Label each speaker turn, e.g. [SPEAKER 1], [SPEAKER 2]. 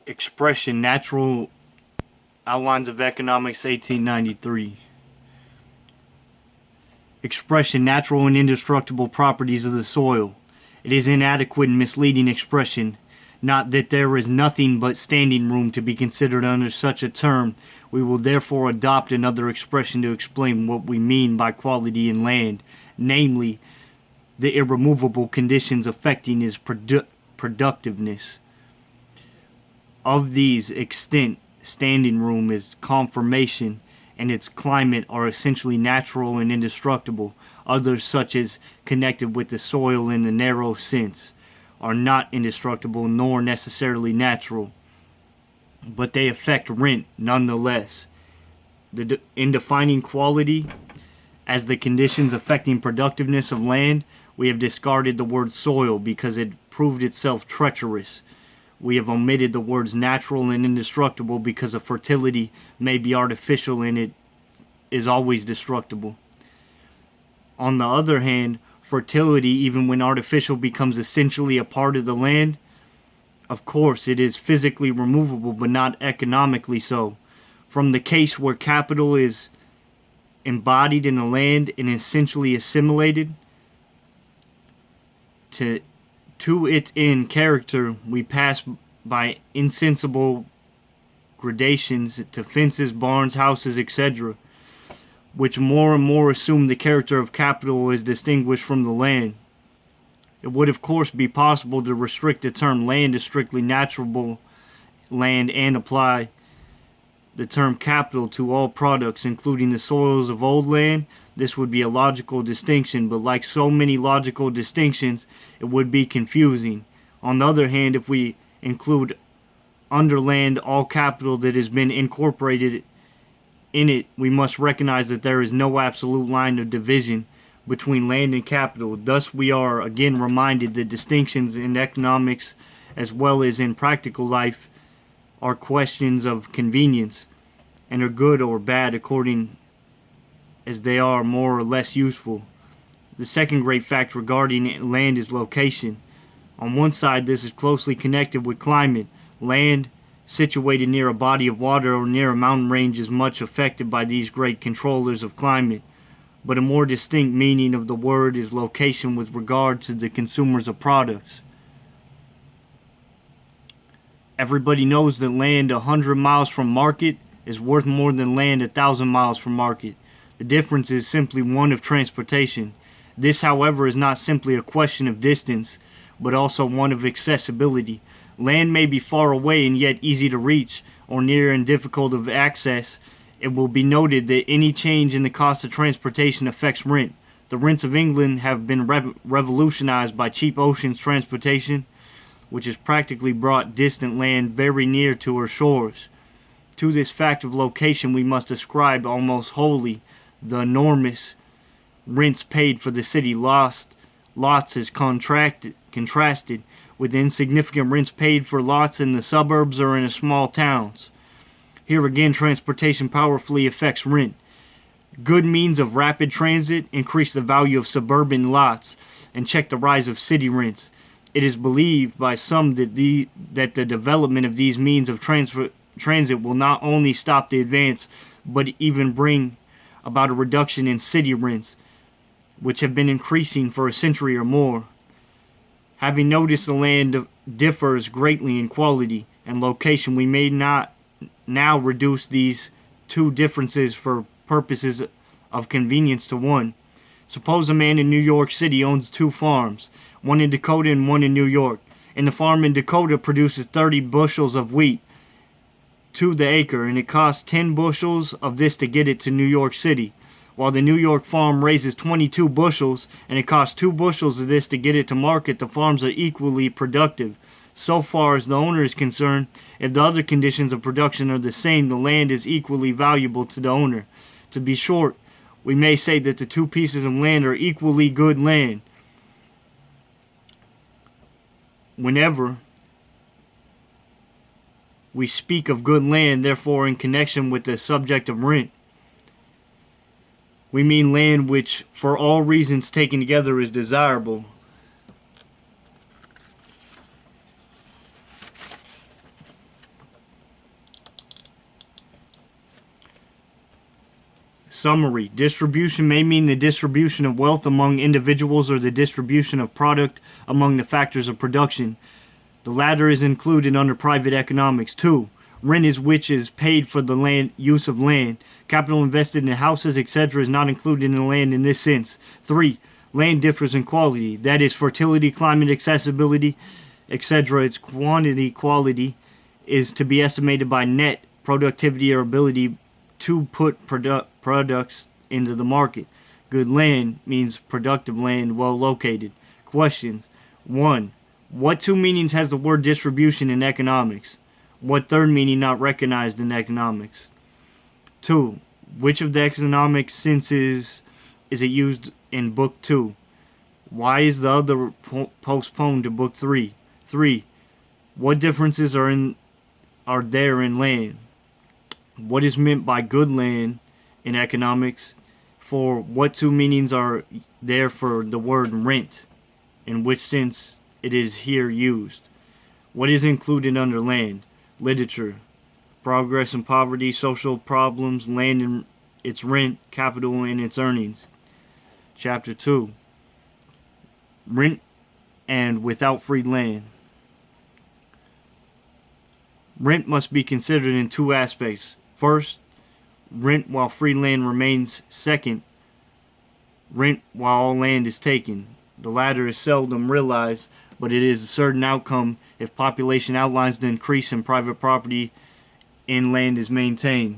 [SPEAKER 1] Expression, Natural Outlines of Economics, 1893. Expression, natural and indestructible properties of the soil. It is inadequate and misleading expression. Not that there is nothing but standing room to be considered under such a term. We will therefore adopt another expression to explain what we mean by quality in land, namely, the irremovable conditions affecting its productiveness. Of these, extent, standing room, is conformation, and its climate are essentially natural and indestructible. Others, such as connected with the soil in the narrow sense, are not indestructible nor necessarily natural, but they affect rent nonetheless. In defining quality as the conditions affecting productiveness of land, we have discarded the word soil because it proved itself treacherous. We have omitted the words natural and indestructible because a fertility may be artificial and it is always destructible. On the other hand, fertility, even when artificial, becomes essentially a part of the land. Of course, it is physically removable, but not economically so. From the case where capital is embodied in the land and essentially assimilated to its end character, we pass by insensible gradations to fences, barns, houses, etc., which more and more assume the character of capital as distinguished from the land. It would of course be possible to restrict the term land to strictly natural land and apply the term capital to all products, including the soils of old land. This would be a logical distinction, but like so many logical distinctions, it would be confusing. On the other hand, if we include under land all capital that has been incorporated in it, we must recognize that there is no absolute line of division between land and capital. Thus, we are again reminded that distinctions in economics as well as in practical life are questions of convenience and are good or bad according as they are more or less useful. The second great fact regarding land is location. On one side, this is closely connected with climate. Land situated near a body of water or near a mountain range is much affected by these great controllers of climate. But a more distinct meaning of the word is location with regard to the consumers of products. Everybody knows that land 100 miles from market is worth more than land 1,000 miles from market. The difference is simply one of transportation. This, however, is not simply a question of distance, but also one of accessibility. Land may be far away and yet easy to reach, or near and difficult of access. It will be noted that any change in the cost of transportation affects rent. The rents of England have been revolutionized by cheap oceans transportation, which has practically brought distant land very near to her shores. To this fact of location we must ascribe almost wholly the enormous rents paid for the city lots as contrasted with insignificant rents paid for lots in the suburbs or in the small towns. Here again, transportation powerfully affects rent. Good means of rapid transit increase the value of suburban lots and check the rise of city rents. It is believed by some that the development of these means of transit will not only stop the advance, but even bring about a reduction in city rents, which have been increasing for a century or more. Having noticed the land differs greatly in quality and location, we may not now reduce these two differences for purposes of convenience to one. Suppose a man in New York City owns 2 farms, one in Dakota and one in New York, and the farm in Dakota produces 30 bushels of wheat to the acre, and it costs 10 bushels of this to get it to New York City, while the New York farm raises 22 bushels, and it costs 2 bushels of this to get it to market. The farms are equally productive. So far as the owner is concerned, if the other conditions of production are the same, the land is equally valuable to the owner. To be short, we may say that the 2 pieces of land are equally good land. Whenever we speak of good land, therefore, in connection with the subject of rent, we mean land which, for all reasons taken together, is desirable. Summary. Distribution may mean the distribution of wealth among individuals or the distribution of product among the factors of production. The latter is included under private economics. 2. Rent is which is paid for the land use of land. Capital invested in houses, etc. is not included in the land in this sense. 3. Land differs in quality, that is, fertility, climate, accessibility, etc. Its quantity, quality, is to be estimated by net productivity or ability to put products into the market. Good land means productive land, well located. Questions. 1. What two meanings has the word distribution in economics? What third meaning not recognized in economics? 2. Which of the economic senses is it used in Book 2? Why is the other postponed to Book 3? 3. What differences are there in land? What is meant by good land in economics? 4. What two meanings are there for the word rent? In which sense it is here used? What is included under land? Literature, progress and poverty, social problems, land and its rent, capital and its earnings. Chapter 2. Rent and without free land. Rent must be considered in two aspects. First, rent while free land remains. Second, rent while all land is taken. The latter is seldom realized, but it is a certain outcome if population outlines the increase in private property in land is maintained.